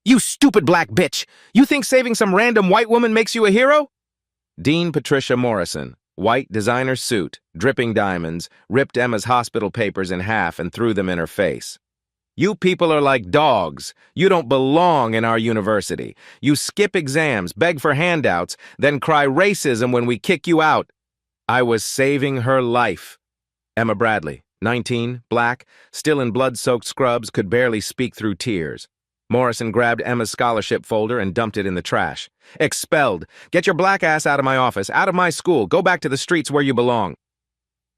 You stupid black bitch! You think saving some random white woman makes you a hero? Dean Patricia Morrison, white designer suit, dripping diamonds, ripped Emma's hospital papers in half and threw them in her face. You people are like dogs. You don't belong in our university. You skip exams, beg for handouts, then cry racism when we kick you out. I was saving her life. Emma Bradley, 19, black, still in blood-soaked scrubs, could barely speak through tears. Morrison grabbed Emma's scholarship folder and dumped it in the trash. Expelled. Get your black ass out of my office, out of my school. Go back to the streets where you belong.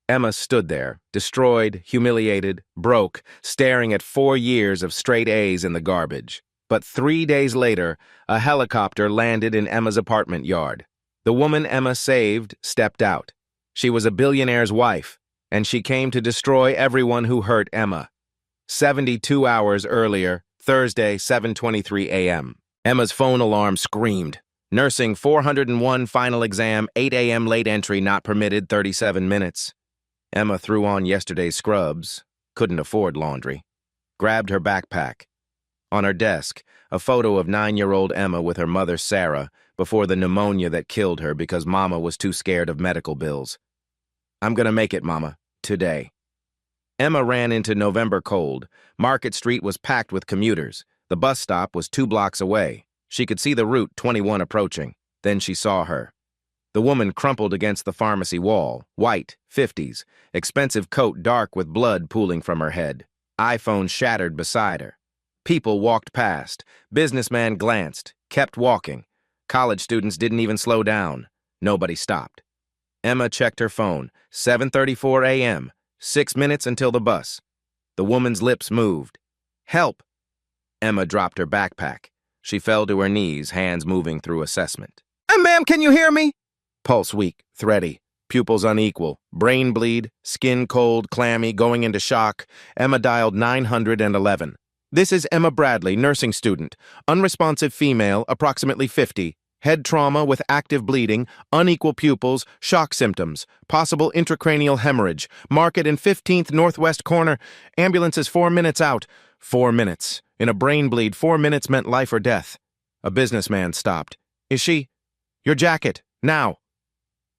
Emma stood there, destroyed, humiliated, broke, staring at 4 years of straight A's in the garbage. But 3 days later, a helicopter landed in Emma's apartment yard. The woman Emma saved stepped out. She was a billionaire's wife, and she came to destroy everyone who hurt Emma. 72 hours earlier, Thursday, 7:23 a.m. Emma's phone alarm screamed. Nursing 401 final exam, 8 a.m. late entry not permitted, 37 minutes. Emma threw on yesterday's scrubs, couldn't afford laundry, grabbed her backpack. On her desk, a photo of 9-year-old Emma with her mother Sarah before the pneumonia that killed her because Mama was too scared of medical bills. I'm gonna make it, Mama, today. Emma ran into November cold. Market Street was packed with commuters. The bus stop was 2 blocks away. She could see the Route 21 approaching. Then she saw her. The woman crumpled against the pharmacy wall, white, 50s, expensive coat dark with blood pooling from her head. iPhone shattered beside her. People walked past. Businessman glanced, kept walking. College students didn't even slow down. Nobody stopped. Emma checked her phone. 7:34 a.m., 6 minutes until the bus. The woman's lips moved. Help! Emma dropped her backpack. She fell to her knees, hands moving through assessment. Ma'am, can you hear me? Pulse weak, thready, pupils unequal, brain bleed, skin cold, clammy, going into shock. Emma dialed 911. This is Emma Bradley, nursing student, unresponsive female, approximately 50, head trauma with active bleeding, unequal pupils, shock symptoms, possible intracranial hemorrhage, market in 15th northwest corner, ambulance is 4 minutes out. 4 minutes. In a brain bleed, 4 minutes meant life or death. A businessman stopped. Is she? Your jacket, now.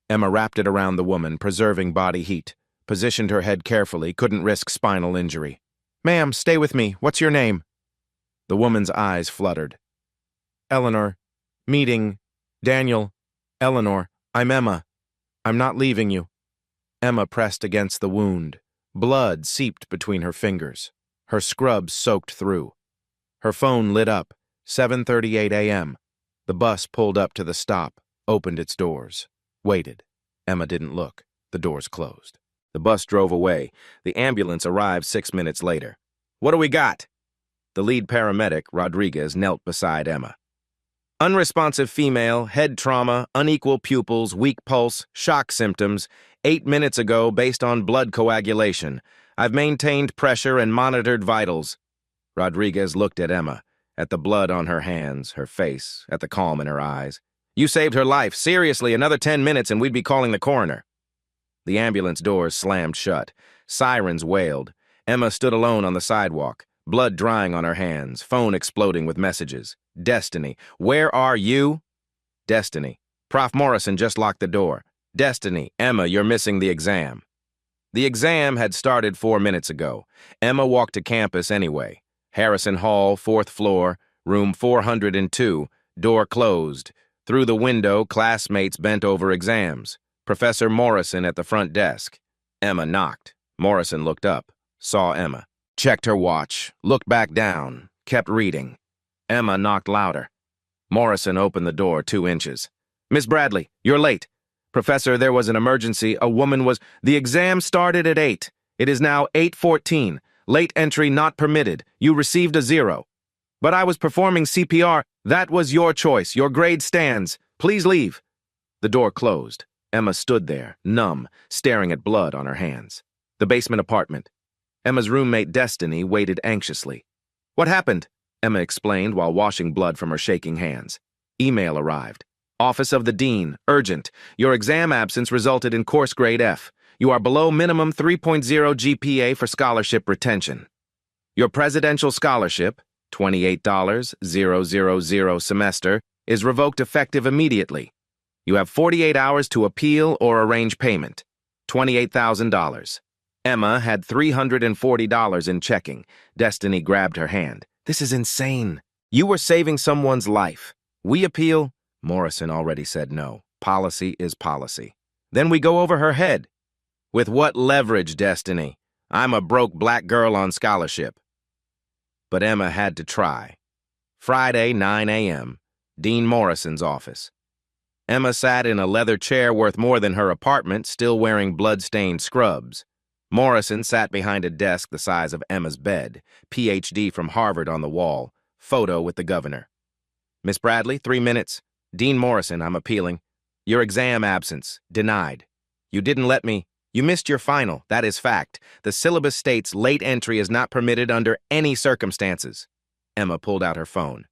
Emma wrapped it around the woman, preserving body heat. Positioned her head carefully, couldn't risk spinal injury. Ma'am, stay with me. What's your name? The woman's eyes fluttered. Eleanor. Meeting. Daniel. Eleanor. I'm Emma. I'm not leaving you. Emma pressed against the wound. Blood seeped between her fingers. Her scrubs soaked through. Her phone lit up. 7:38 a.m. The bus pulled up to the stop, opened its doors. Waited. Emma didn't look. The doors closed. The bus drove away. The ambulance arrived 6 minutes later. What do we got? The lead paramedic, Rodriguez, knelt beside Emma. Unresponsive female, head trauma, unequal pupils, weak pulse, shock symptoms. 8 minutes ago, based on blood coagulation. I've maintained pressure and monitored vitals. Rodriguez looked at Emma, at the blood on her hands, her face, at the calm in her eyes. You saved her life. Seriously, another 10 minutes and we'd be calling the coroner. The ambulance doors slammed shut. Sirens wailed. Emma stood alone on the sidewalk, blood drying on her hands, phone exploding with messages. Destiny, where are you? Destiny, Prof. Morrison just locked the door. Destiny, Emma, you're missing the exam. The exam had started 4 minutes ago. Emma walked to campus anyway. Harrison Hall, 4th floor, room 402, door closed. Through the window, classmates bent over exams. Professor Morrison at the front desk. Emma knocked. Morrison looked up, saw Emma, checked her watch, looked back down, kept reading. Emma knocked louder. Morrison opened the door 2 inches. Miss Bradley, you're late. Professor, there was an emergency. A woman was... The exam started at 8. It is now 8:14. Late entry not permitted. You received a 0. But I was performing CPR. That was your choice. Your grade stands. Please leave. The door closed. Emma stood there, numb, staring at blood on her hands. The basement apartment. Emma's roommate Destiny waited anxiously. What happened? Emma explained while washing blood from her shaking hands. Email arrived. Office of the Dean, urgent. Your exam absence resulted in course grade F. You are below minimum 3.0 GPA for scholarship retention. Your presidential scholarship, $28,000 semester is revoked effective immediately. You have 48 hours to appeal or arrange payment. $28,000. Emma had $340 in checking. Destiny grabbed her hand. This is insane. You were saving someone's life. We appeal? Morrison already said no. Policy is policy. Then we go over her head. With what leverage, Destiny? I'm a broke black girl on scholarship. But Emma had to try. Friday, 9 a.m., Dean Morrison's office. Emma sat in a leather chair worth more than her apartment, still wearing blood-stained scrubs. Morrison sat behind a desk the size of Emma's bed, Ph.D. from Harvard on the wall, photo with the governor. Miss Bradley, 3 minutes. Dean Morrison, I'm appealing. Your exam absence, denied. You didn't let me. You missed your final, that is fact. The syllabus states late entry is not permitted under any circumstances. Emma pulled out her phone.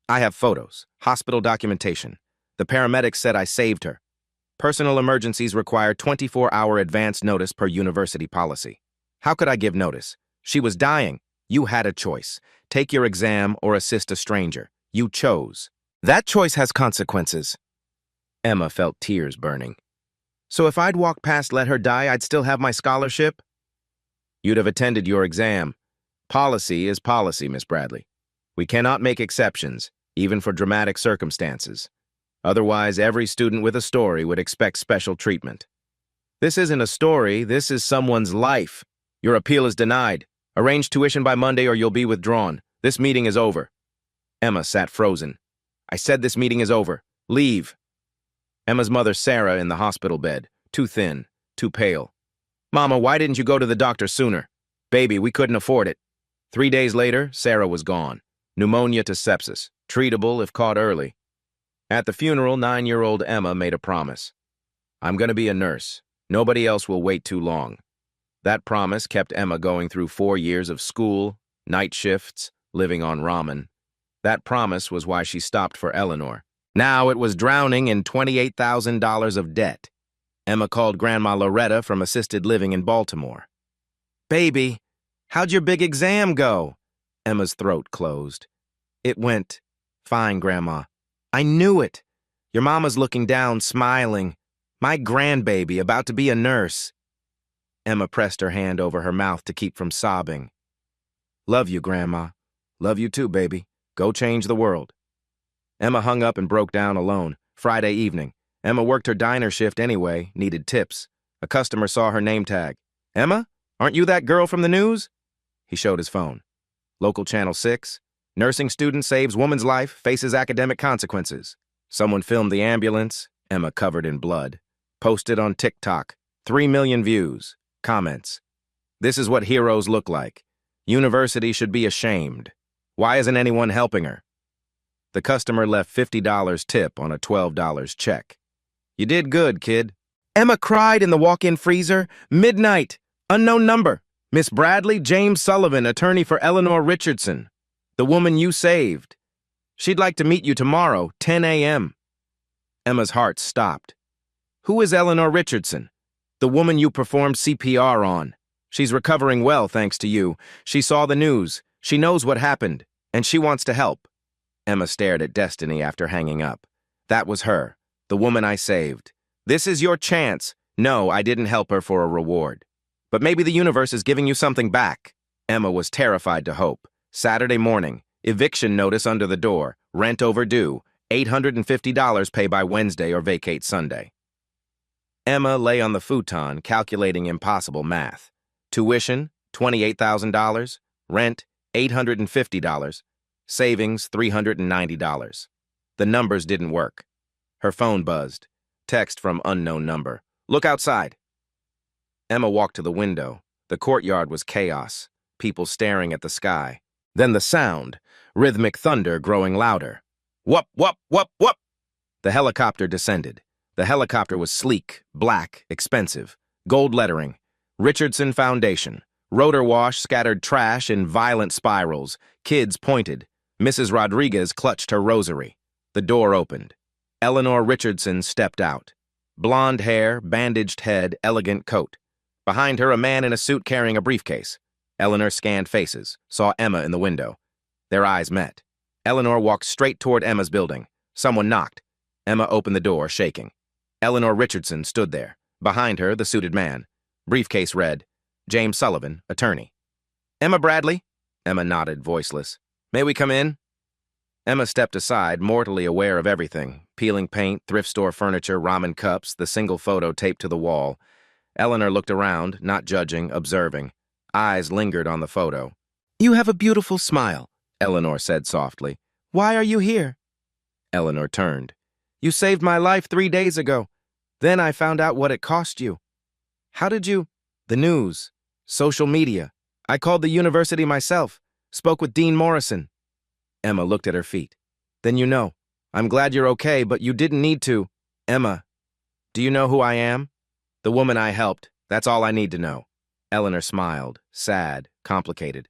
I have photos, hospital documentation. The paramedics said I saved her. Personal emergencies require 24-hour advance notice per university policy. How could I give notice? She was dying. You had a choice. Take your exam or assist a stranger. You chose. That choice has consequences. Emma felt tears burning. So if I'd walked past let her die, I'd still have my scholarship? You'd have attended your exam. Policy is policy, Miss Bradley. We cannot make exceptions, even for dramatic circumstances. Otherwise, every student with a story would expect special treatment. This isn't a story, this is someone's life. Your appeal is denied. Arrange tuition by Monday or you'll be withdrawn. This meeting is over. Emma sat frozen. I said this meeting is over. Leave. Emma's mother, Sarah, in the hospital bed. Too thin, too pale. Mama, why didn't you go to the doctor sooner? Baby, we couldn't afford it. 3 days later, Sarah was gone. Pneumonia to sepsis. Treatable if caught early. At the funeral, 9-year-old Emma made a promise. I'm going to be a nurse. Nobody else will wait too long. That promise kept Emma going through 4 years of school, night shifts, living on ramen. That promise was why she stopped for Eleanor. Now it was drowning in $28,000 of debt. Emma called Grandma Loretta from assisted living in Baltimore. Baby, how'd your big exam go? Emma's throat closed. It went fine, Grandma. I knew it. Your mama's looking down, smiling. My grandbaby, about to be a nurse. Emma pressed her hand over her mouth to keep from sobbing. Love you, Grandma. Love you too, baby. Go change the world. Emma hung up and broke down alone. Friday evening. Emma worked her diner shift anyway, needed tips. A customer saw her name tag. Emma, aren't you that girl from the news? He showed his phone. Local Channel 6. Nursing student saves woman's life, faces academic consequences. Someone filmed the ambulance, Emma covered in blood. Posted on TikTok, 3 million views. Comments. This is what heroes look like. University should be ashamed. Why isn't anyone helping her? The customer left $50 tip on a $12 check. You did good, kid. Emma cried in the walk-in freezer. Midnight. Unknown number. Miss Bradley, James Sullivan, attorney for Eleanor Richardson. The woman you saved. She'd like to meet you tomorrow, 10 a.m. Emma's heart stopped. Who is Eleanor Richardson? The woman you performed CPR on. She's recovering well, thanks to you. She saw the news. She knows what happened, and she wants to help. Emma stared at Destiny after hanging up. That was her, the woman I saved. This is your chance. No, I didn't help her for a reward. But maybe the universe is giving you something back. Emma was terrified to hope. Saturday morning, eviction notice under the door, rent overdue, $850 pay by Wednesday or vacate Sunday. Emma lay on the futon calculating impossible math. Tuition, $28,000, rent, $850, savings, $390. The numbers didn't work. Her phone buzzed. Text from unknown number. Look outside. Emma walked to the window. The courtyard was chaos, people staring at the sky. Then the sound, rhythmic thunder growing louder. Whoop, whoop, whoop, whoop! The helicopter descended. The helicopter was sleek, black, expensive. Gold lettering. Richardson Foundation. Rotor wash scattered trash in violent spirals. Kids pointed. Mrs. Rodriguez clutched her rosary. The door opened. Eleanor Richardson stepped out. Blonde hair, bandaged head, elegant coat. Behind her, a man in a suit carrying a briefcase. Eleanor scanned faces, saw Emma in the window. Their eyes met. Eleanor walked straight toward Emma's building. Someone knocked. Emma opened the door, shaking. Eleanor Richardson stood there. Behind her, the suited man. Briefcase read, James Sullivan, attorney. Emma Bradley? Emma nodded, voiceless. May we come in? Emma stepped aside, mortally aware of everything. Peeling paint, thrift store furniture, ramen cups, the single photo taped to the wall. Eleanor looked around, not judging, observing. Eyes lingered on the photo. You have a beautiful smile, Eleanor said softly. Why are you here? Eleanor turned. You saved my life 3 days ago. Then I found out what it cost you. How did you? The news. Social media. I called the university myself. Spoke with Dean Morrison. Emma looked at her feet. Then you know. I'm glad you're okay, but you didn't need to. Emma, do you know who I am? The woman I helped. That's all I need to know. Eleanor smiled, sad, complicated.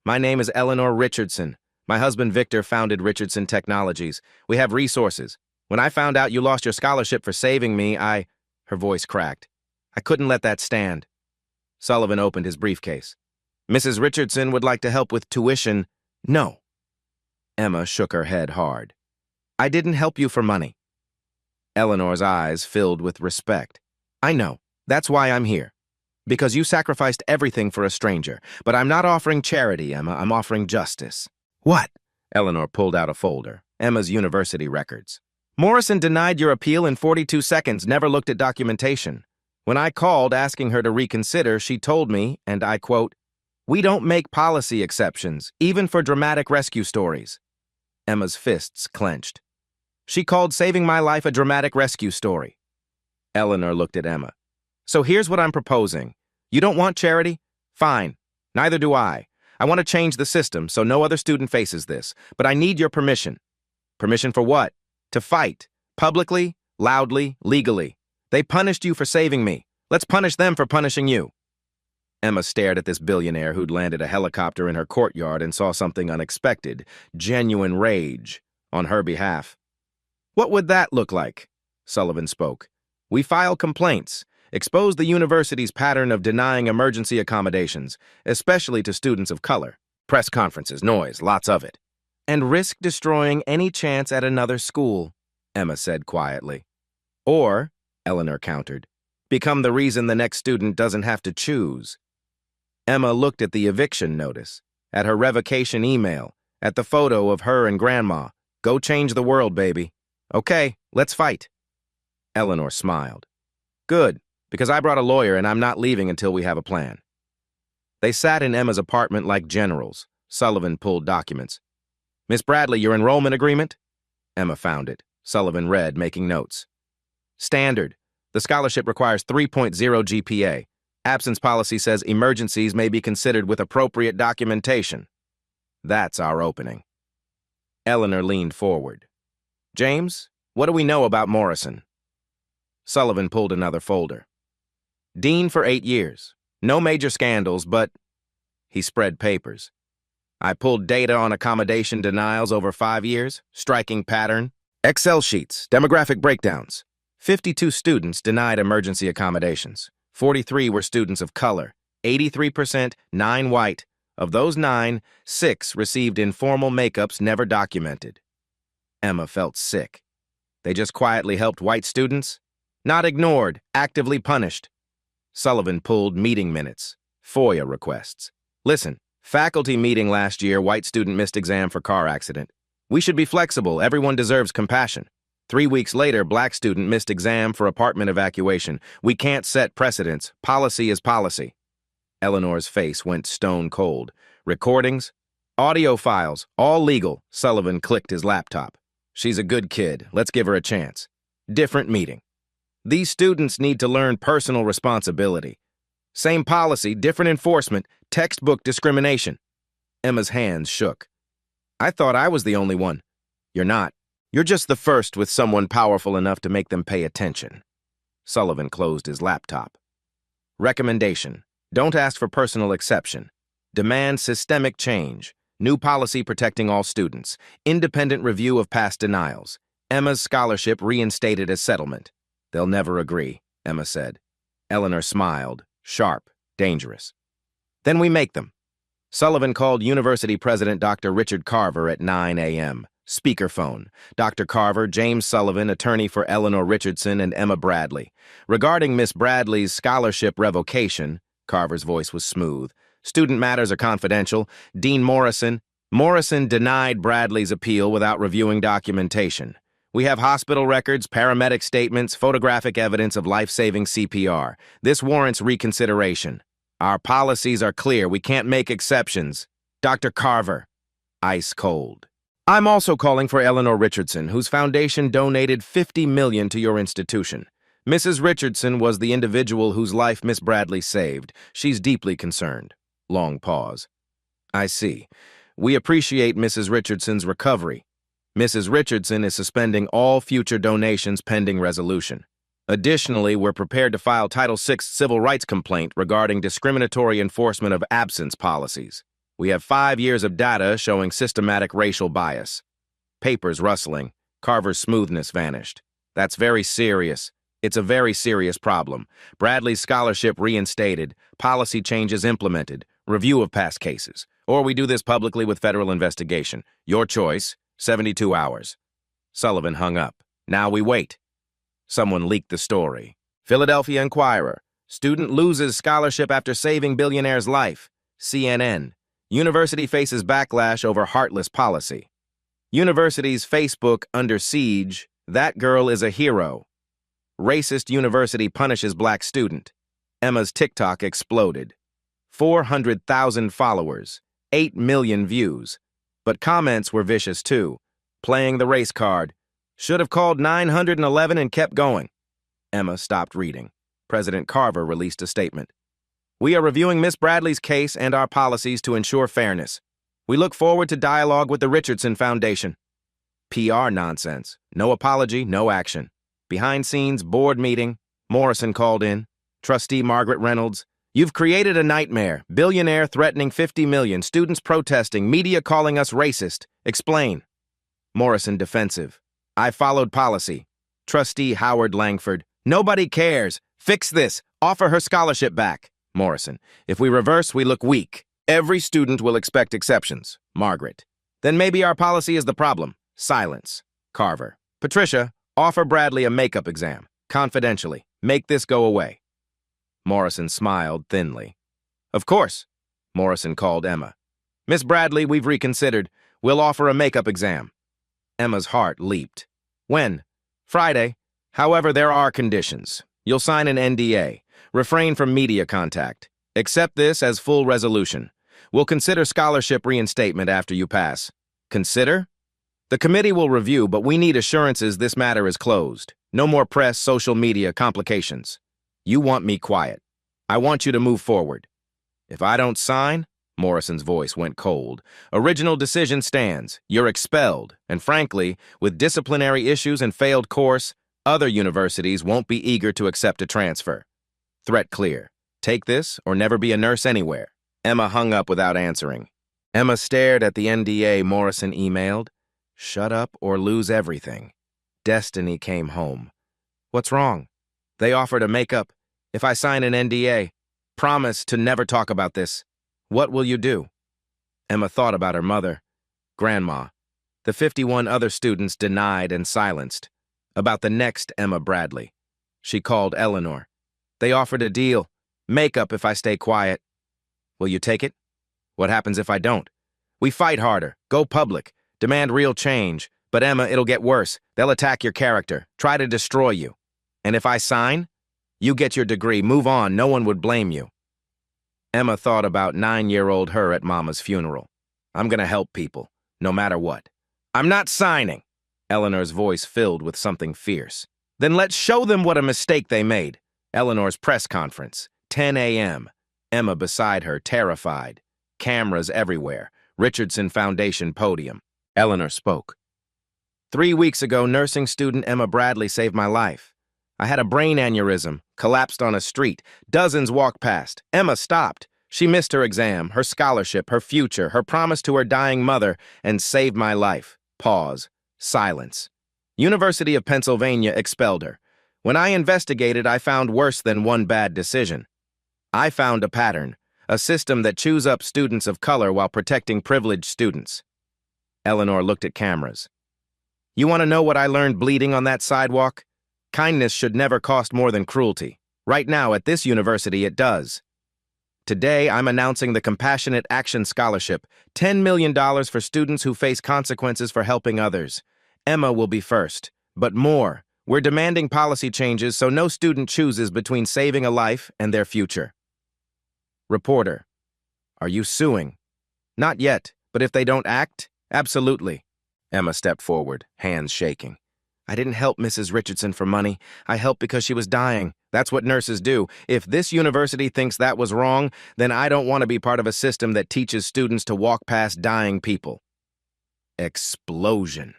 My name is Eleanor Richardson. My husband Victor founded Richardson Technologies. We have resources. When I found out you lost your scholarship for saving me, Her voice cracked. I couldn't let that stand. Sullivan opened his briefcase. Mrs. Richardson would like to help with tuition. No. Emma shook her head hard. I didn't help you for money. Eleanor's eyes filled with respect. I know. That's why I'm here. Because you sacrificed everything for a stranger. But I'm not offering charity, Emma. I'm offering justice. What? Eleanor pulled out a folder. Emma's university records. Morrison denied your appeal in 42 seconds, never looked at documentation. When I called asking her to reconsider, she told me, and I quote, we don't make policy exceptions, even for dramatic rescue stories. Emma's fists clenched. She called saving my life a dramatic rescue story. Eleanor looked at Emma. So here's what I'm proposing. You don't want charity? Fine. Neither do I. I want to change the system so no other student faces this, but I need your permission. Permission for what? To fight. Publicly, loudly, legally. They punished you for saving me. Let's punish them for punishing you. Emma stared at this billionaire who'd landed a helicopter in her courtyard and saw something unexpected, genuine rage, on her behalf. What would that look like? Sullivan spoke. We file complaints, expose the university's pattern of denying emergency accommodations, especially to students of color. Press conferences, noise, lots of it. And risk destroying any chance at another school, Emma said quietly. Or, Eleanor countered, become the reason the next student doesn't have to choose. Emma looked at the eviction notice, at her revocation email, at the photo of her and Grandma. Go change the world, baby. Okay, let's fight. Eleanor smiled. Good, because I brought a lawyer and I'm not leaving until we have a plan. They sat in Emma's apartment like generals. Sullivan pulled documents. Miss Bradley, your enrollment agreement? Emma found it. Sullivan read, making notes. Standard. The scholarship requires 3.0 GPA. Absence policy says emergencies may be considered with appropriate documentation. That's our opening. Eleanor leaned forward. James, what do we know about Morrison? Sullivan pulled another folder. Dean for 8 years. No major scandals, but... He spread papers. I pulled data on accommodation denials over 5 years, striking pattern. Excel sheets, demographic breakdowns. 52 students denied emergency accommodations. 43 were students of color. 83%, 9 white. Of those 9, 6 received informal makeups never documented. Emma felt sick. They just quietly helped white students? Not ignored, actively punished. Sullivan pulled meeting minutes, FOIA requests. Listen, faculty meeting last year, white student missed exam for car accident. We should be flexible, everyone deserves compassion. 3 weeks later, black student missed exam for apartment evacuation. We can't set precedents. Policy is policy. Eleanor's face went stone cold. Recordings? Audio files, all legal. Sullivan clicked his laptop. She's a good kid. Let's give her a chance. Different meeting. These students need to learn personal responsibility. Same policy, different enforcement, textbook discrimination. Emma's hands shook. I thought I was the only one. You're not. You're just the first with someone powerful enough to make them pay attention. Sullivan closed his laptop. Recommendation. Don't ask for personal exception. Demand systemic change. New policy protecting all students. Independent review of past denials. Emma's scholarship reinstated as settlement. They'll never agree, Emma said. Eleanor smiled. Sharp. Dangerous. Then we make them. Sullivan called University President Dr. Richard Carver at 9 a.m. Speakerphone. Dr. Carver, James Sullivan, attorney for Eleanor Richardson and Emma Bradley. Regarding Miss Bradley's scholarship revocation, Carver's voice was smooth. Student matters are confidential. Dean Morrison denied Bradley's appeal without reviewing documentation. We have hospital records, paramedic statements, photographic evidence of life-saving CPR. This warrants reconsideration. Our policies are clear. We can't make exceptions. Dr. Carver, ice cold. I'm also calling for Eleanor Richardson, whose foundation donated $50 million to your institution. Mrs. Richardson was the individual whose life Miss Bradley saved. She's deeply concerned. Long pause. I see. We appreciate Mrs. Richardson's recovery. Mrs. Richardson is suspending all future donations pending resolution. Additionally, we're prepared to file Title VI civil rights complaint regarding discriminatory enforcement of absence policies. We have 5 years of data showing systematic racial bias. Papers rustling. Carver's smoothness vanished. That's very serious. It's a very serious problem. Bradley's scholarship reinstated, policy changes implemented, review of past cases. Or we do this publicly with federal investigation. Your choice, 72 hours. Sullivan hung up. Now we wait. Someone leaked the story. Philadelphia Inquirer. Student loses scholarship after saving billionaire's life. CNN. University faces backlash over heartless policy. University's Facebook under siege. That girl is a hero. Racist university punishes black student. Emma's TikTok exploded. 400,000 followers. 8 million views. But comments were vicious too. Playing the race card. Should have called 911 and kept going. Emma stopped reading. President Carver released a statement. We are reviewing Miss Bradley's case and our policies to ensure fairness. We look forward to dialogue with the Richardson Foundation. PR nonsense. No apology, no action. Behind scenes, board meeting. Morrison called in. Trustee Margaret Reynolds. You've created a nightmare. Billionaire threatening 50 million. Students protesting. Media calling us racist. Explain. Morrison defensive. I followed policy. Trustee Howard Langford. Nobody cares. Fix this. Offer her scholarship back. Morrison. If we reverse, we look weak. Every student will expect exceptions. Margaret. Then maybe our policy is the problem. Silence. Carver. Patricia, offer Bradley a makeup exam. Confidentially. Make this go away. Morrison smiled thinly. Of course. Morrison called Emma. Miss Bradley, we've reconsidered. We'll offer a makeup exam. Emma's heart leaped. When? Friday. However, there are conditions. You'll sign an NDA. Refrain from media contact. Accept this as full resolution. We'll consider scholarship reinstatement after you pass. Consider? The committee will review, but we need assurances this matter is closed. No more press, social media, complications. You want me quiet. I want you to move forward. If I don't sign, Morrison's voice went cold. Original decision stands. You're expelled. And frankly, with disciplinary issues and failed course, other universities won't be eager to accept a transfer. Threat clear. Take this or never be a nurse anywhere. Emma hung up without answering. Emma stared at the NDA Morrison emailed. Shut up or lose everything. Destiny came home. What's wrong? They offered a makeup. If I sign an NDA, promise to never talk about this. What will you do? Emma thought about her mother, Grandma, the 51 other students denied and silenced, about the next Emma Bradley. She called Eleanor. They offered a deal. Makeup if I stay quiet. Will you take it? What happens if I don't? We fight harder, go public, demand real change. But Emma, it'll get worse. They'll attack your character, try to destroy you. And if I sign, you get your degree, move on, no one would blame you. Emma thought about 9-year-old her at Mama's funeral. I'm gonna help people, no matter what. I'm not signing. Eleanor's voice filled with something fierce. Then let's show them what a mistake they made. Eleanor's press conference, 10 a.m. Emma beside her, terrified. Cameras everywhere. Richardson Foundation podium. Eleanor spoke. 3 weeks ago, nursing student Emma Bradley saved my life. I had a brain aneurysm, collapsed on a street. Dozens walked past. Emma stopped. She missed her exam, her scholarship, her future, her promise to her dying mother, and saved my life. Pause. Silence. University of Pennsylvania expelled her. When I investigated, I found worse than one bad decision. I found a pattern a system that chews up students of color while protecting privileged students. Eleanor looked at cameras. You want to know what I learned bleeding on that sidewalk? Kindness should never cost more than cruelty. Right now, at this university, it does. Today, I'm announcing the Compassionate Action Scholarship, $10 million for students who face consequences for helping others. Emma will be first, but more. We're demanding policy changes so no student chooses between saving a life and their future. Reporter, are you suing? Not yet, but if they don't act, absolutely. Emma stepped forward, hands shaking. I didn't help Mrs. Richardson for money. I helped because she was dying. That's what nurses do. If this university thinks that was wrong, then I don't want to be part of a system that teaches students to walk past dying people. Explosion.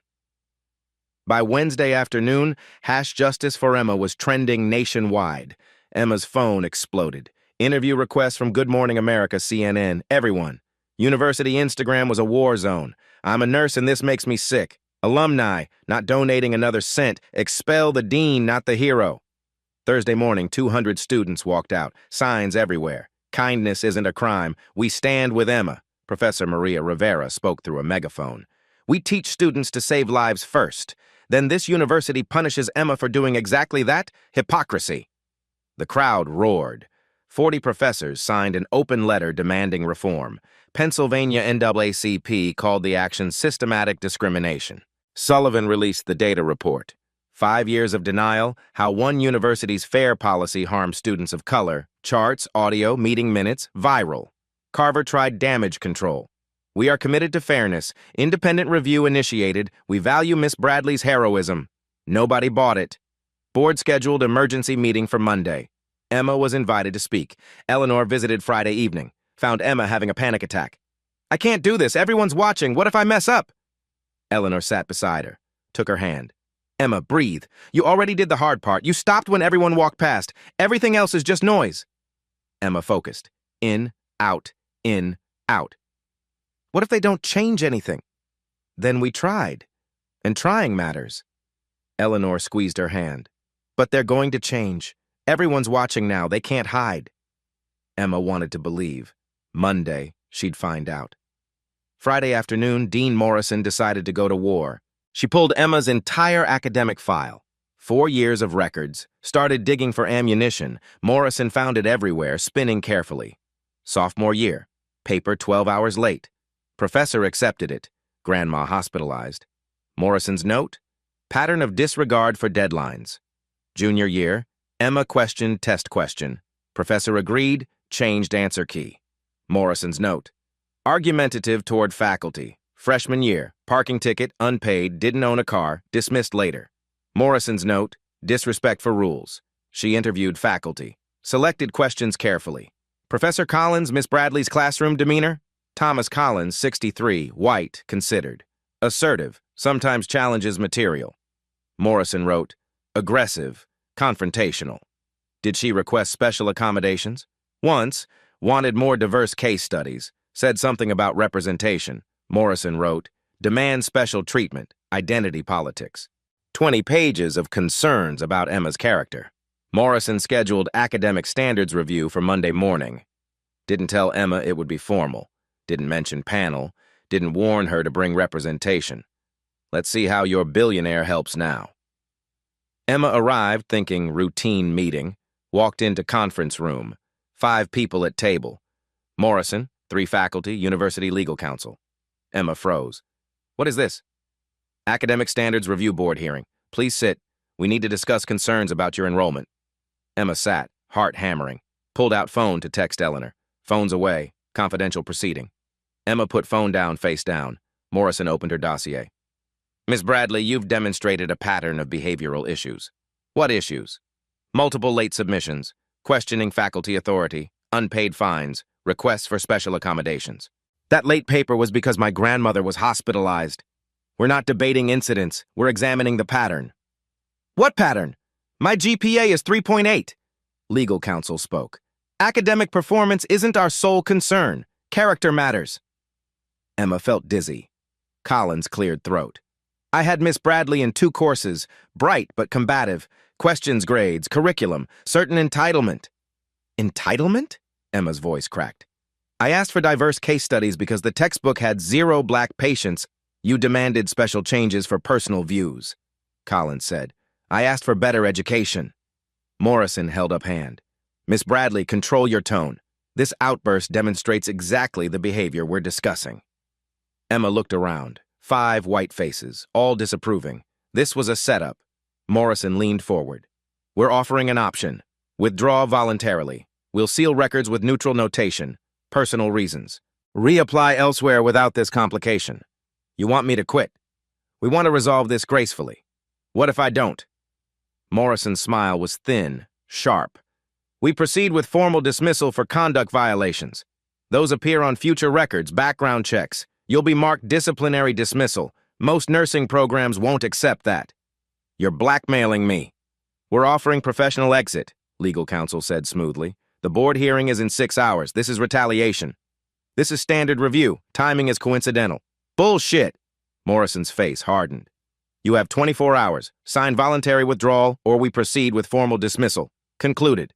By Wednesday afternoon, #Justice for Emma was trending nationwide. Emma's phone exploded. Interview requests from Good Morning America, CNN, everyone. University Instagram was a war zone. I'm a nurse and this makes me sick. Alumni, not donating another cent. Expel the dean, not the hero. Thursday morning, 200 students walked out. Signs everywhere. Kindness isn't a crime. We stand with Emma. Professor Maria Rivera spoke through a megaphone. We teach students to save lives first. Then this university punishes Emma for doing exactly that? Hypocrisy. The crowd roared. 40 professors signed an open letter demanding reform. Pennsylvania NAACP called the action systematic discrimination. Sullivan released the data report. 5 years of denial, how one university's fair policy harmed students of color, charts, audio, meeting minutes, viral. Carver tried damage control. We are committed to fairness. Independent review initiated. We value Miss Bradley's heroism. Nobody bought it. Board scheduled emergency meeting for Monday. Emma was invited to speak. Eleanor visited Friday evening. Found Emma having a panic attack. I can't do this. Everyone's watching. What if I mess up? Eleanor sat beside her, took her hand. Emma, breathe. You already did the hard part. You stopped when everyone walked past. Everything else is just noise. Emma focused. In, out, in, out. What if they don't change anything? Then we tried. And trying matters. Eleanor squeezed her hand. But they're going to change. Everyone's watching now. They can't hide. Emma wanted to believe. Monday, she'd find out. Friday afternoon, Dean Morrison decided to go to war. She pulled Emma's entire academic file. 4 years of records. Started digging for ammunition. Morrison found it everywhere, spinning carefully. Sophomore year. Paper 12 hours late. Professor accepted it. Grandma hospitalized. Morrison's note? Pattern of disregard for deadlines. Junior year. Emma questioned test question. Professor agreed, changed answer key. Morrison's note. Argumentative toward faculty. Freshman year. Parking ticket, unpaid, didn't own a car, dismissed later. Morrison's note. Disrespect for rules. She interviewed faculty. Selected questions carefully. Professor Collins, Miss Bradley's classroom demeanor? Thomas Collins, 63, white, considered. Assertive, sometimes challenges material. Morrison wrote, aggressive, confrontational. Did she request special accommodations? Once, wanted more diverse case studies, said something about representation. Morrison wrote, demand special treatment, identity politics. 20 pages of concerns about Emma's character. Morrison scheduled academic standards review for Monday morning. Didn't tell Emma it would be formal. Didn't mention panel. Didn't warn her to bring representation. Let's see how your billionaire helps now. Emma arrived thinking routine meeting. Walked into conference room. 5 people at table. Morrison, 3 faculty, University Legal Counsel. Emma froze. What is this? Academic Standards Review Board hearing. Please sit. We need to discuss concerns about your enrollment. Emma sat, heart hammering. Pulled out phone to text Eleanor. Phone's away. Confidential proceeding. Emma put phone down, face down. Morrison opened her dossier. Miss Bradley, you've demonstrated a pattern of behavioral issues. What issues? Multiple late submissions, questioning faculty authority, unpaid fines, requests for special accommodations. That late paper was because my grandmother was hospitalized. We're not debating incidents. We're examining the pattern. What pattern? My GPA is 3.8. Legal counsel spoke. Academic performance isn't our sole concern. Character matters. Emma felt dizzy. Collins cleared throat. I had Miss Bradley in 2 courses, bright but combative, questions grades, curriculum, certain entitlement. Entitlement? Emma's voice cracked. I asked for diverse case studies because the textbook had 0 black patients. You demanded special changes for personal views, Collins said. I asked for better education. Morrison held up hand. Miss Bradley, control your tone. This outburst demonstrates exactly the behavior we're discussing. Emma looked around. 5 white faces, all disapproving. This was a setup. Morrison leaned forward. We're offering an option. Withdraw voluntarily. We'll seal records with neutral notation. Personal reasons. Reapply elsewhere without this complication. You want me to quit? We want to resolve this gracefully. What if I don't? Morrison's smile was thin, sharp. We proceed with formal dismissal for conduct violations. Those appear on future records, background checks. You'll be marked disciplinary dismissal. Most nursing programs won't accept that. You're blackmailing me. We're offering professional exit, legal counsel said smoothly. The board hearing is in 6 hours. This is retaliation. This is standard review. Timing is coincidental. Bullshit. Morrison's face hardened. You have 24 hours. Sign voluntary withdrawal, or we proceed with formal dismissal. Concluded.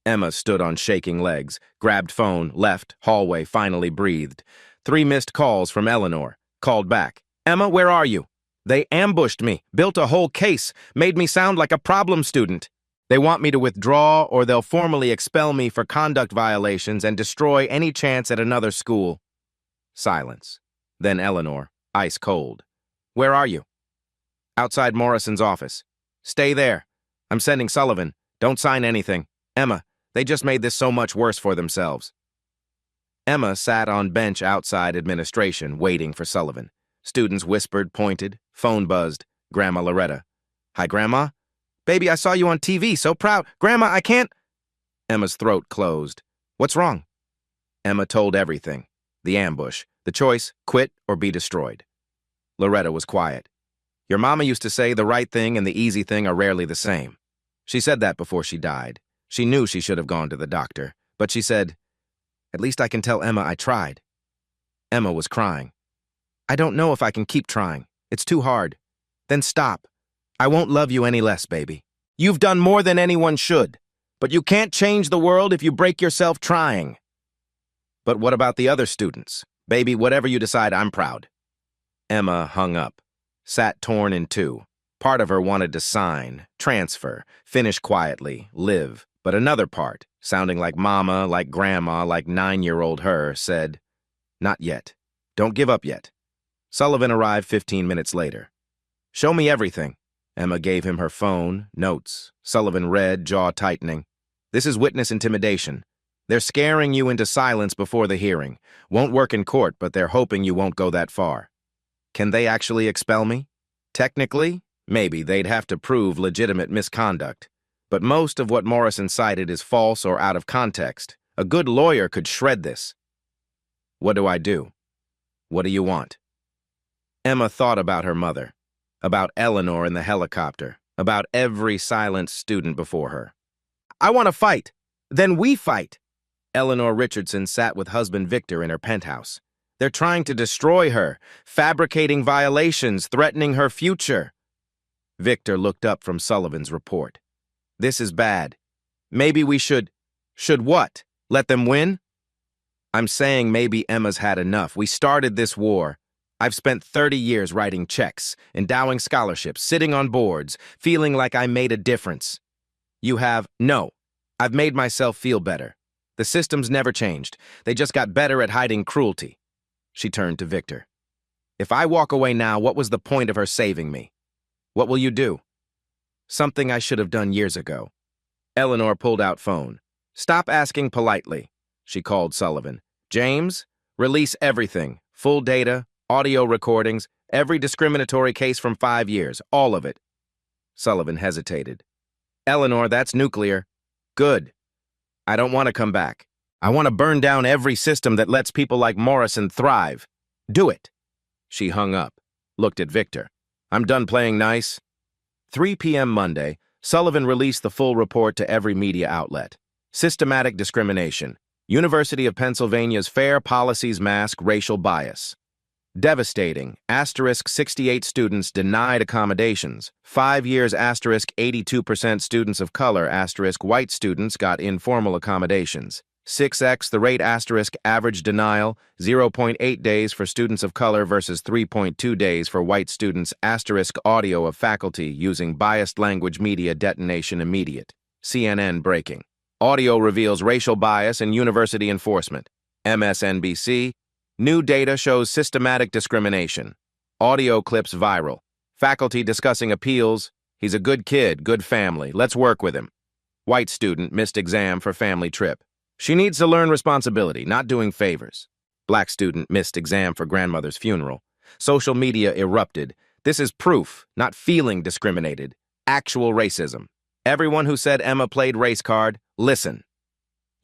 Emma stood on shaking legs, grabbed phone, left, hallway, finally breathed. 3 missed calls from Eleanor. Called back. Emma, where are you? They ambushed me, built a whole case, made me sound like a problem student. They want me to withdraw or they'll formally expel me for conduct violations and destroy any chance at another school. Silence. Then Eleanor, ice cold. Where are you? Outside Morrison's office. Stay there. I'm sending Sullivan. Don't sign anything. Emma, they just made this so much worse for themselves. Emma sat on bench outside administration, waiting for Sullivan. Students whispered, pointed, phone buzzed. Grandma Loretta. Hi, Grandma. Baby, I saw you on TV, so proud. Grandma, I can't. Emma's throat closed. What's wrong? Emma told everything. The ambush. The choice, quit or be destroyed. Loretta was quiet. Your mama used to say the right thing and the easy thing are rarely the same. She said that before she died. She knew she should have gone to the doctor, but she said, at least I can tell Emma I tried. Emma was crying. I don't know if I can keep trying. It's too hard. Then stop. I won't love you any less, baby. You've done more than anyone should, but you can't change the world if you break yourself trying. But what about the other students? Baby, whatever you decide, I'm proud. Emma hung up, sat torn in two. Part of her wanted to sign, transfer, finish quietly, live. But another part, sounding like mama, like grandma, like 9-year-old her, said, not yet. Don't give up yet. Sullivan arrived 15 minutes later. Show me everything. Emma gave him her phone, notes. Sullivan read, jaw tightening. This is witness intimidation. They're scaring you into silence before the hearing. Won't work in court, but they're hoping you won't go that far. Can they actually expel me? Technically, maybe they'd have to prove legitimate misconduct. But most of what Morrison cited is false or out of context. A good lawyer could shred this. What do I do? What do you want? Emma thought about her mother, about Eleanor in the helicopter, about every silent student before her. I want to fight. Then we fight. Eleanor Richardson sat with husband Victor in her penthouse. They're trying to destroy her, fabricating violations, threatening her future. Victor looked up from Sullivan's report. This is bad. Maybe we should what? Let them win? I'm saying maybe Emma's had enough. We started this war. I've spent 30 years writing checks, endowing scholarships, sitting on boards, feeling like I made a difference. You have? No. I've made myself feel better. The system's never changed. They just got better at hiding cruelty. She turned to Victor. If I walk away now, what was the point of her saving me? What will you do? Something I should have done years ago. Eleanor pulled out phone. Stop asking politely, she called Sullivan. James, release everything. Full data, audio recordings, every discriminatory case from 5 years, all of it. Sullivan hesitated. Eleanor, that's nuclear. Good. I don't want to come back. I want to burn down every system that lets people like Morrison thrive. Do it. She hung up, looked at Victor. I'm done playing nice. 3 p.m. Monday, Sullivan released the full report to every media outlet. Systematic discrimination. University of Pennsylvania's fair policies mask racial bias. Devastating. Asterisk 68 students denied accommodations. 5 years asterisk 82% students of color asterisk white students got informal accommodations. 6x the rate asterisk average denial, 0.8 days for students of color versus 3.2 days for white students asterisk audio of faculty using biased language media detonation immediate. CNN breaking. Audio reveals racial bias in university enforcement. MSNBC. New data shows systematic discrimination. Audio clips viral. Faculty discussing appeals. He's a good kid, good family. Let's work with him. White student missed exam for family trip. She needs to learn responsibility, not doing favors. Black student missed exam for grandmother's funeral. Social media erupted. This is proof, not feeling discriminated. Actual racism. Everyone who said Emma played race card, listen.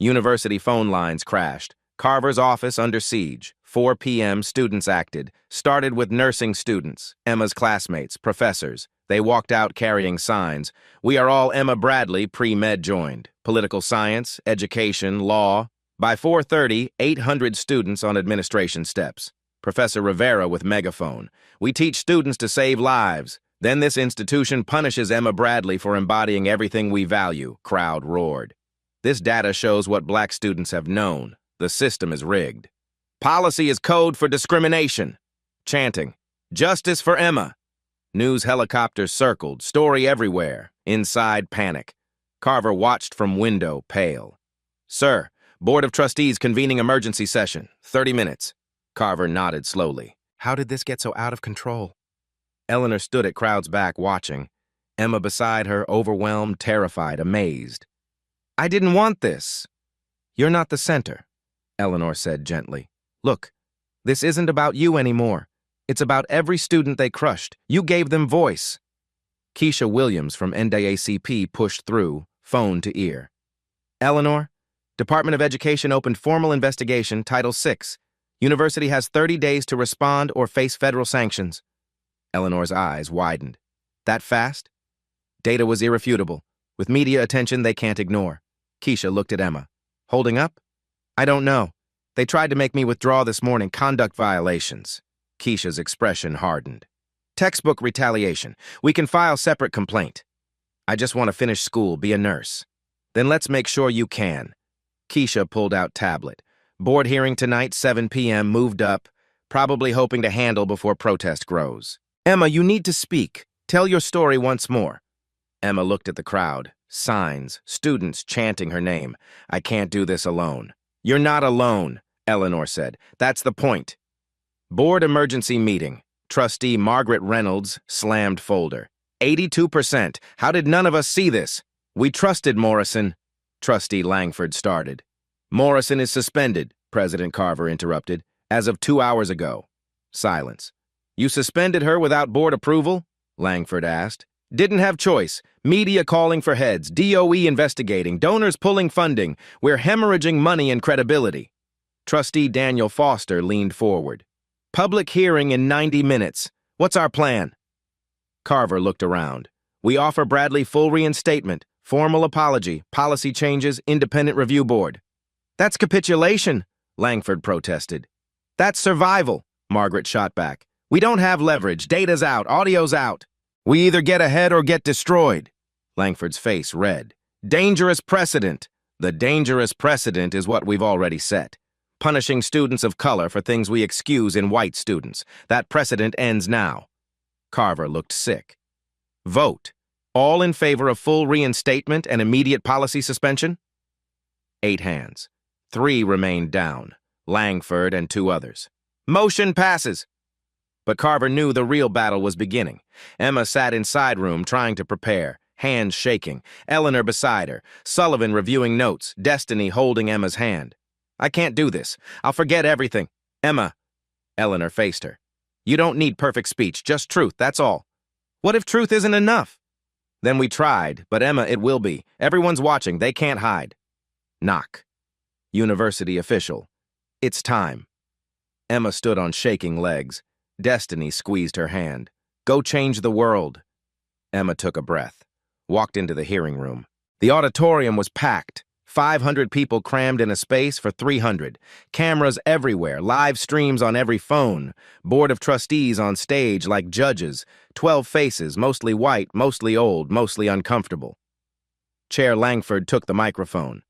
University phone lines crashed. Carver's office under siege. 4 p.m. students acted. Started with nursing students, Emma's classmates, professors. They walked out carrying signs. We are all Emma Bradley, pre-med joined. Political science, education, law. By 4:30, 800 students on administration steps. Professor Rivera with megaphone. We teach students to save lives. Then this institution punishes Emma Bradley for embodying everything we value. Crowd roared. This data shows what black students have known. The system is rigged. Policy is code for discrimination. Chanting. Justice for Emma. News helicopters circled, story everywhere. Inside, panic. Carver watched from window, pale. Sir, Board of Trustees convening emergency session. 30 minutes. Carver nodded slowly. How did this get so out of control? Eleanor stood at crowd's back watching. Emma beside her, overwhelmed, terrified, amazed. I didn't want this. You're not the center, Eleanor said gently. Look, this isn't about you anymore. It's about every student they crushed. You gave them voice. Keisha Williams from NAACP pushed through, phone to ear. Eleanor, Department of Education opened formal investigation, Title VI. University has 30 days to respond or face federal sanctions. Eleanor's eyes widened. That fast? Data was irrefutable. With media attention they can't ignore. Keisha looked at Emma. Holding up? I don't know. They tried to make me withdraw this morning. Conduct violations. Keisha's expression hardened. Textbook retaliation. We can file separate complaint. I just want to finish school, be a nurse. Then let's make sure you can. Keisha pulled out tablet. Board hearing tonight, 7 p.m., moved up, probably hoping to handle before protest grows. Emma, you need to speak. Tell your story once more. Emma looked at the crowd. Signs, students chanting her name. I can't do this alone. You're not alone, Eleanor said. That's the point. Board emergency meeting. Trustee Margaret Reynolds slammed folder. 82%. How did none of us see this? We trusted Morrison. Trustee Langford started. Morrison is suspended, President Carver interrupted, as of 2 hours ago. Silence. You suspended her without board approval? Langford asked. Didn't have choice. Media calling for heads, DOE investigating, donors pulling funding. We're hemorrhaging money and credibility. Trustee Daniel Foster leaned forward. Public hearing in 90 minutes. What's our plan? Carver looked around. We offer Bradley full reinstatement, formal apology, policy changes, independent review board. That's capitulation, Langford protested. That's survival, Margaret shot back. We don't have leverage. Data's out. Audio's out. We either get ahead or get destroyed. Langford's face red. Dangerous precedent. The dangerous precedent is what we've already set. Punishing students of color for things we excuse in white students. That precedent ends now. Carver looked sick. Vote. All in favor of full reinstatement and immediate policy suspension? 8 hands. 3 remained down. Langford and 2 others. Motion passes. But Carver knew the real battle was beginning. Emma sat in side room trying to prepare, hands shaking, Eleanor beside her, Sullivan reviewing notes, Destiny holding Emma's hand. I can't do this. I'll forget everything. Emma. Eleanor faced her. You don't need perfect speech, just truth, that's all. What if truth isn't enough? Then we tried, but Emma, it will be. Everyone's watching, they can't hide. Knock. University official. It's time. Emma stood on shaking legs. Destiny squeezed her hand. Go change the world. Emma took a breath, walked into the hearing room. The auditorium was packed. 500 people crammed in a space for 300. Cameras everywhere, live streams on every phone. Board of trustees on stage like judges. 12 faces, mostly white, mostly old, mostly uncomfortable. Chair Langford took the microphone.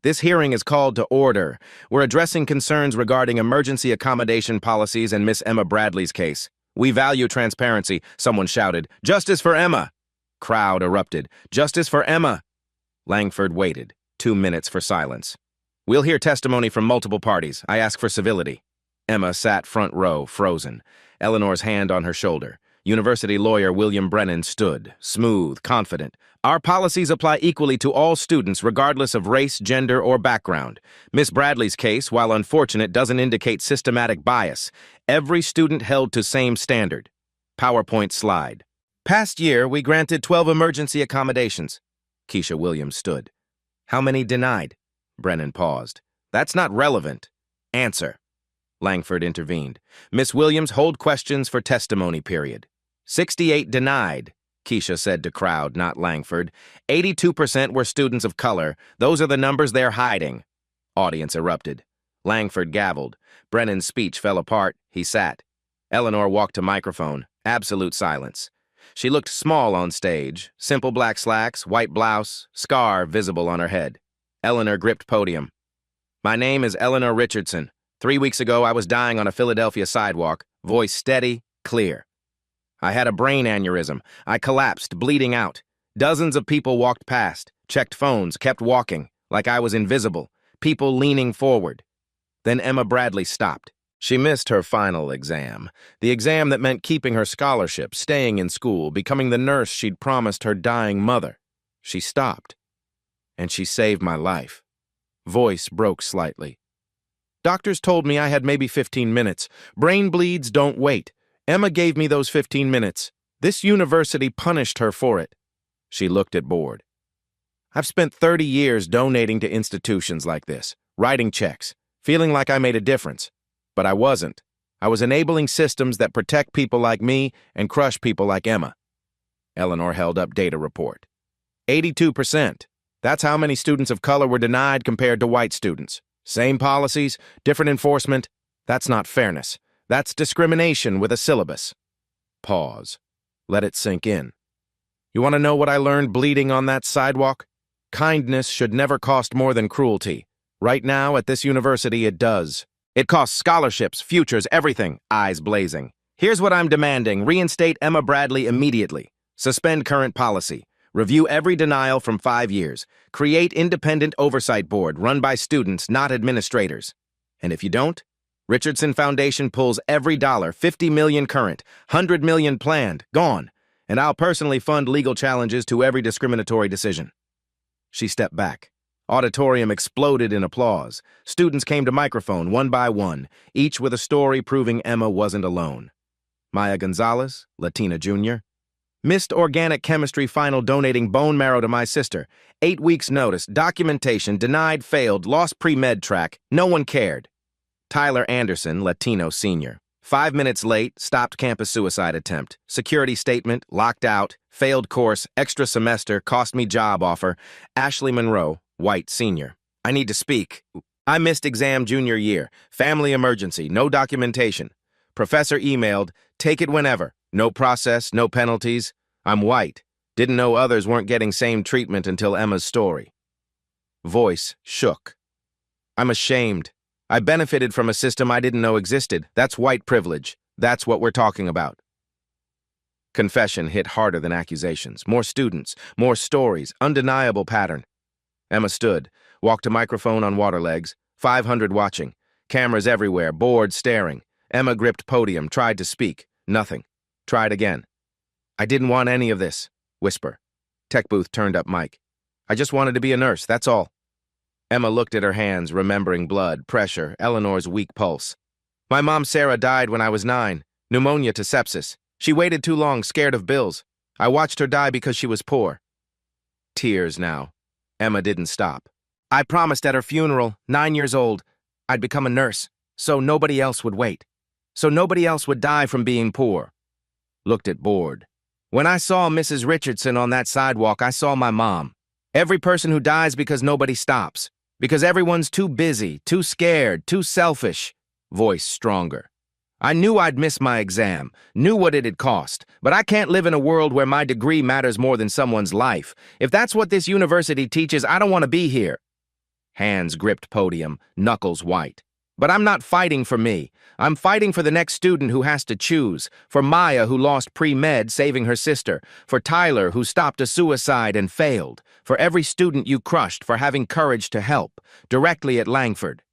This hearing is called to order. We're addressing concerns regarding emergency accommodation policies and Miss Emma Bradley's case. We value transparency, someone shouted. Justice for Emma! Crowd erupted. Justice for Emma! Langford waited. 2 minutes for silence. We'll hear testimony from multiple parties. I ask for civility. Emma sat front row, frozen. Eleanor's hand on her shoulder. University lawyer William Brennan stood, smooth, confident. Our policies apply equally to all students regardless of race, gender, or background. Miss Bradley's case, while unfortunate, doesn't indicate systematic bias. Every student held to same standard. PowerPoint slide. Past year, we granted 12 emergency accommodations. Keisha Williams stood. How many denied? Brennan paused. That's not relevant. Answer. Langford intervened. Miss Williams, hold questions for testimony period. 68 denied, Keisha said to crowd, not Langford. 82% were students of color. Those are the numbers they're hiding. Audience erupted. Langford gavelled. Brennan's speech fell apart. He sat. Eleanor walked to microphone. Absolute silence. She looked small on stage. Simple black slacks, white blouse, scar visible on her head. Eleanor gripped podium. My name is Eleanor Richardson. 3 weeks ago, I was dying on a Philadelphia sidewalk. Voice steady, clear. I had a brain aneurysm. I collapsed, bleeding out. Dozens of people walked past, checked phones, kept walking, like I was invisible. People leaning forward. Then Emma Bradley stopped. She missed her final exam. The exam that meant keeping her scholarship, staying in school, becoming the nurse she'd promised her dying mother. She stopped. And she saved my life. Voice broke slightly. Doctors told me I had maybe 15 minutes. Brain bleeds don't wait. Emma gave me those 15 minutes. This university punished her for it. She looked at board. I've spent 30 years donating to institutions like this, writing checks, feeling like I made a difference. But I wasn't. I was enabling systems that protect people like me and crush people like Emma. Eleanor held up data report. 82%. That's how many students of color were denied compared to white students. Same policies, different enforcement. That's not fairness. That's discrimination with a syllabus. Pause. Let it sink in. You want to know what I learned bleeding on that sidewalk? Kindness should never cost more than cruelty. Right now, at this university, it does. It costs scholarships, futures, everything, eyes blazing. Here's what I'm demanding. Reinstate Emma Bradley immediately. Suspend current policy. Review every denial from 5 years. Create independent oversight board run by students, not administrators. And if you don't, Richardson Foundation pulls every dollar, 50 million current, 100 million planned, gone. And I'll personally fund legal challenges to every discriminatory decision. She stepped back. Auditorium exploded in applause. Students came to microphone one by one, each with a story proving Emma wasn't alone. Maya Gonzalez, Latina Jr., missed organic chemistry final donating bone marrow to my sister. 8 weeks notice, documentation, denied, failed, lost pre-med track, no one cared. Tyler Anderson, Latino Sr., 5 minutes late, stopped campus suicide attempt. Security statement, locked out, failed course, extra semester, cost me job offer. Ashley Monroe, white Sr., I need to speak. I missed exam junior year. Family emergency, no documentation. Professor emailed, take it whenever. No process, no penalties. I'm white. Didn't know others weren't getting same treatment until Emma's story. Voice shook. I'm ashamed. I benefited from a system I didn't know existed. That's white privilege. That's what we're talking about. Confession hit harder than accusations. More students, more stories, undeniable pattern. Emma stood, walked a microphone on water legs, 500 watching, cameras everywhere, boards staring. Emma gripped podium, tried to speak. Nothing. Tried again. I didn't want any of this. Whisper. Tech booth turned up mic. I just wanted to be a nurse, that's all. Emma looked at her hands, remembering blood, pressure, Eleanor's weak pulse. My mom Sarah died when I was 9. Pneumonia to sepsis. She waited too long, scared of bills. I watched her die because she was poor. Tears now. Emma didn't stop. I promised at her funeral, 9 years old, I'd become a nurse, so nobody else would wait. So nobody else would die from being poor. Looked at bored. When I saw Mrs. Richardson on that sidewalk, I saw my mom. Every person who dies because nobody stops. Because everyone's too busy, too scared, too selfish. Voice stronger. I knew I'd miss my exam, knew what it'd cost, but I can't live in a world where my degree matters more than someone's life. If that's what this university teaches, I don't want to be here. Hands gripped podium, knuckles white. But I'm not fighting for me. I'm fighting for the next student who has to choose. For Maya, who lost pre-med saving her sister. For Tyler, who stopped a suicide and failed. For every student you crushed for having courage to help. Directly at Langford.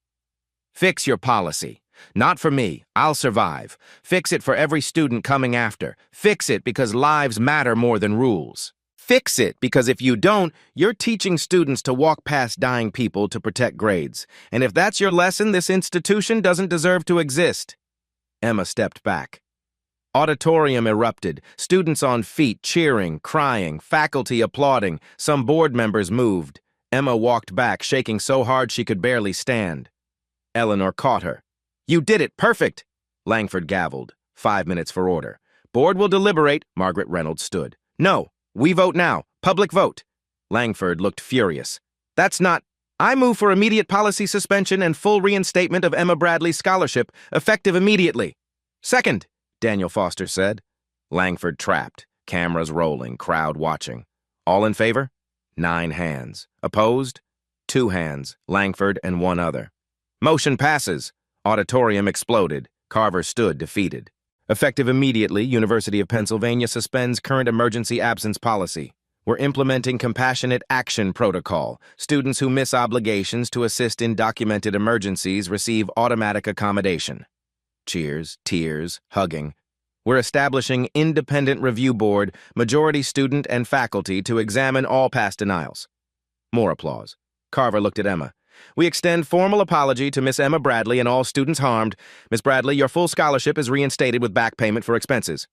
Fix your policy. Not for me. I'll survive. Fix it for every student coming after. Fix it because lives matter more than rules. Fix it because if you don't, you're teaching students to walk past dying people to protect grades. And if that's your lesson, this institution doesn't deserve to exist. Emma stepped back. Auditorium erupted, students on feet cheering, crying, faculty applauding, some board members moved. Emma walked back, shaking so hard she could barely stand. Eleanor caught her. You did it, perfect! Langford gavelled. 5 minutes for order. Board will deliberate, Margaret Reynolds stood. No. We vote now. Public vote. Langford looked furious. That's not... I move for immediate policy suspension and full reinstatement of Emma Bradley's scholarship, effective immediately. Second, Daniel Foster said. Langford trapped. Cameras rolling, crowd watching. All in favor? 9 hands. Opposed? 2 hands, Langford and 1 other. Motion passes. Auditorium exploded. Carver stood defeated. Effective immediately, University of Pennsylvania suspends current emergency absence policy. We're implementing compassionate action protocol. Students who miss obligations to assist in documented emergencies receive automatic accommodation. Cheers, tears, hugging. We're establishing independent review board, majority student and faculty to examine all past denials. More applause. Carver looked at Emma. We extend formal apology to Miss Emma Bradley and all students harmed. Miss Bradley, your full scholarship is reinstated with back payment for expenses.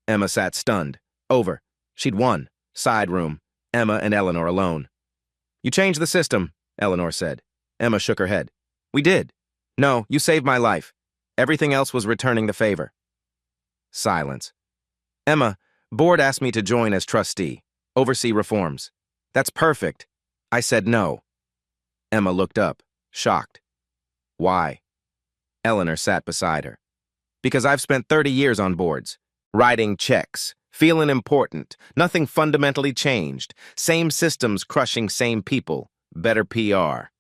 Emma sat stunned. Over. She'd won. Side room. Emma and Eleanor alone. You changed the system, Eleanor said. Emma shook her head. We did. No, you saved my life. Everything else was returning the favor. Silence. Emma, board asked me to join as trustee. Oversee reforms. That's perfect. I said no. Emma looked up, shocked. Why? Eleanor sat beside her. Because I've spent 30 years on boards. Writing checks. Feeling important. Nothing fundamentally changed. Same systems crushing same people. Better PR.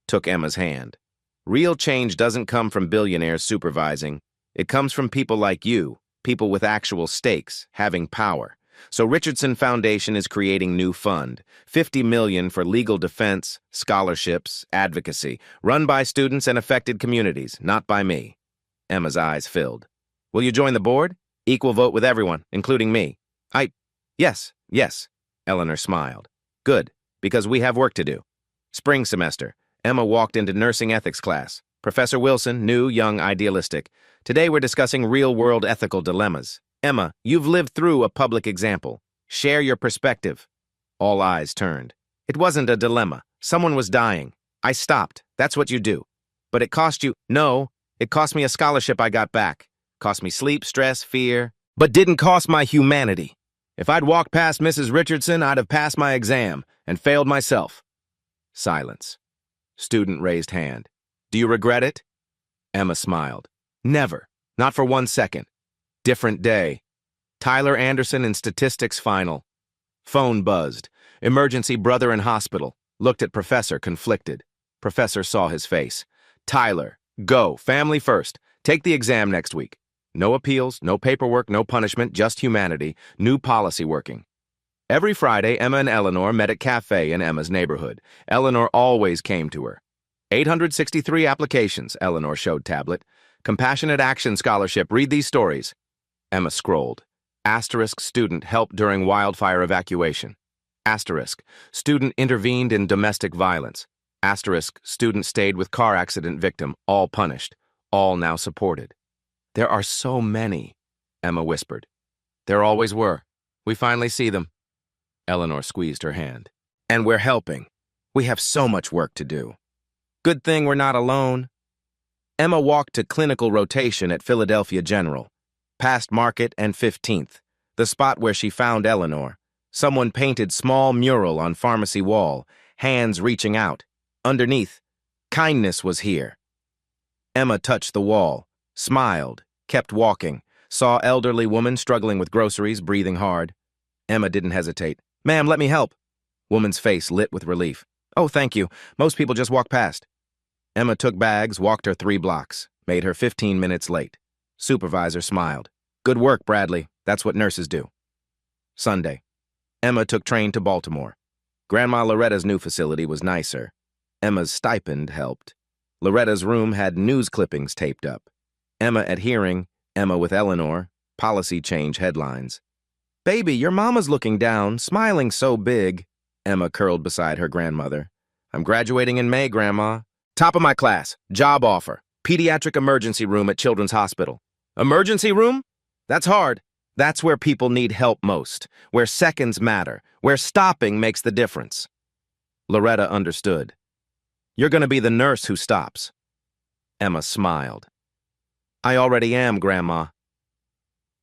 Took Emma's hand. Real change doesn't come from billionaires supervising. It comes from people like you. People with actual stakes, having power. So Richardson Foundation is creating new fund, $50 million for legal defense, scholarships, advocacy, run by students and affected communities, not by me. Emma's eyes filled. Will you join the board? Equal vote with everyone, including me. Yes, Eleanor smiled. Good, because we have work to do. Spring semester, Emma walked into nursing ethics class. Professor Wilson, new, young, idealistic. Today we're discussing real-world ethical dilemmas. Emma, you've lived through a public example. Share your perspective. All eyes turned. It wasn't a dilemma. Someone was dying. I stopped. That's what you do. But it cost you... No, it cost me a scholarship I got back. Cost me sleep, stress, fear. But didn't cost my humanity. If I'd walked past Mrs. Richardson, I'd have passed my exam and failed myself. Silence. Student raised hand. Do you regret it? Emma smiled. Never. Not for 1 second. Different day. Tyler Anderson in statistics final. Phone buzzed. Emergency brother in hospital. Looked at professor, conflicted. Professor saw his face. Tyler, go. Family first. Take the exam next week. No appeals, no paperwork, no punishment, just humanity. New policy working. Every Friday, Emma and Eleanor met at cafe in Emma's neighborhood. Eleanor always came to her. 863 applications, Eleanor showed tablet. Compassionate Action Scholarship, read these stories. Emma scrolled. Asterisk student helped during wildfire evacuation. Asterisk student intervened in domestic violence. Asterisk student stayed with car accident victim, all punished, all now supported. There are so many, Emma whispered. There always were. We finally see them. Eleanor squeezed her hand. And we're helping. We have so much work to do. Good thing we're not alone. Emma walked to clinical rotation at Philadelphia General. Past Market and 15th, the spot where she found Eleanor. Someone painted small mural on pharmacy wall, hands reaching out. Underneath, kindness was here. Emma touched the wall, smiled, kept walking, saw elderly woman struggling with groceries, breathing hard. Emma didn't hesitate. Ma'am, let me help. Woman's face lit with relief. Oh, thank you. Most people just walk past. Emma took bags, walked her 3 blocks, made her 15 minutes late. Supervisor smiled. Good work, Bradley. That's what nurses do. Sunday. Emma took train to Baltimore. Grandma Loretta's new facility was nicer. Emma's stipend helped. Loretta's room had news clippings taped up. Emma at hearing, Emma with Eleanor, policy change headlines. Baby, your mama's looking down, smiling so big. Emma curled beside her grandmother. I'm graduating in May, Grandma. Top of my class, job offer, pediatric emergency room at Children's Hospital. Emergency room? That's hard. That's where people need help most, where seconds matter, where stopping makes the difference. Loretta understood. You're going to be the nurse who stops. Emma smiled. I already am, Grandma.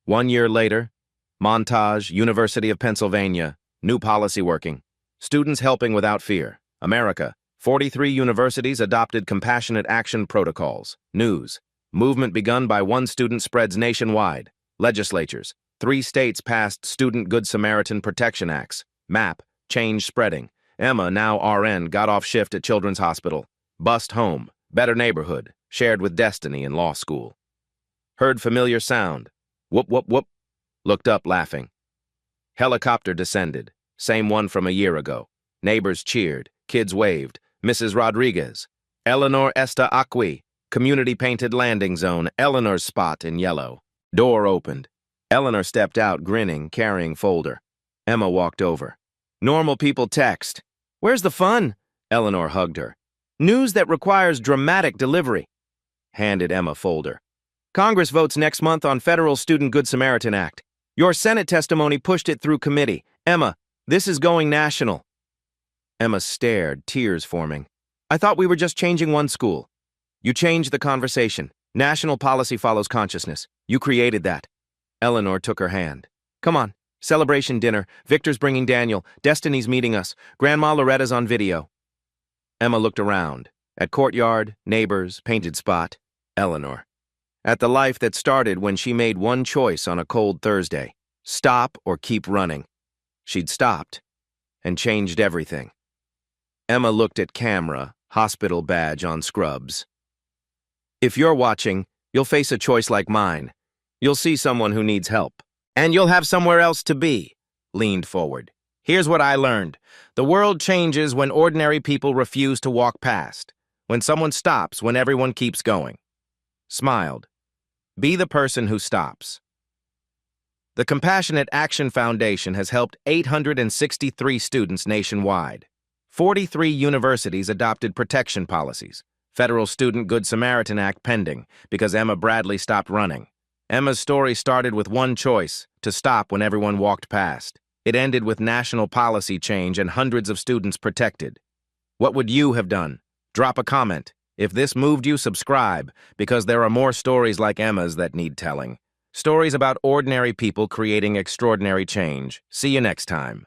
1 year later, montage, University of Pennsylvania, new policy working. Students helping without fear. America, 43 universities adopted compassionate action protocols. News, movement begun by 1 student spreads nationwide. Legislatures, 3 states passed Student Good Samaritan Protection Acts. Map, change spreading. Emma, now RN, got off shift at Children's Hospital. Bust home, better neighborhood, shared with Destiny in law school. Heard familiar sound. Whoop, whoop, whoop. Looked up, laughing. Helicopter descended, same one from a year ago. Neighbors cheered, kids waved. Mrs. Rodriguez. Eleanor Esta Acqui, community-painted landing zone, Eleanor's spot in yellow. Door opened. Eleanor stepped out, grinning, carrying folder. Emma walked over. Normal people text. Where's the fun? Eleanor hugged her. News that requires dramatic delivery. Handed Emma folder. Congress votes next month on Federal Student Good Samaritan Act. Your Senate testimony pushed it through committee. Emma, this is going national. Emma stared, tears forming. I thought we were just changing one school. You changed the conversation. National policy follows consciousness. You created that. Eleanor took her hand. Come on. Celebration dinner. Victor's bringing Daniel. Destiny's meeting us. Grandma Loretta's on video. Emma looked around. At courtyard, neighbors, painted spot. Eleanor. At the life that started when she made one choice on a cold Thursday. Stop or keep running. She'd stopped and changed everything. Emma looked at camera, hospital badge on scrubs. If you're watching, you'll face a choice like mine. You'll see someone who needs help. And you'll have somewhere else to be. Leaned forward. Here's what I learned. The world changes when ordinary people refuse to walk past. When someone stops, when everyone keeps going. Smiled. Be the person who stops. The Compassionate Action Foundation has helped 863 students nationwide. 43 universities adopted protection policies. Federal Student Good Samaritan Act pending because Emma Bradley stopped running. Emma's story started with one choice, to stop when everyone walked past. It ended with national policy change and hundreds of students protected. What would you have done? Drop a comment. If this moved you, subscribe, because there are more stories like Emma's that need telling. Stories about ordinary people creating extraordinary change. See you next time.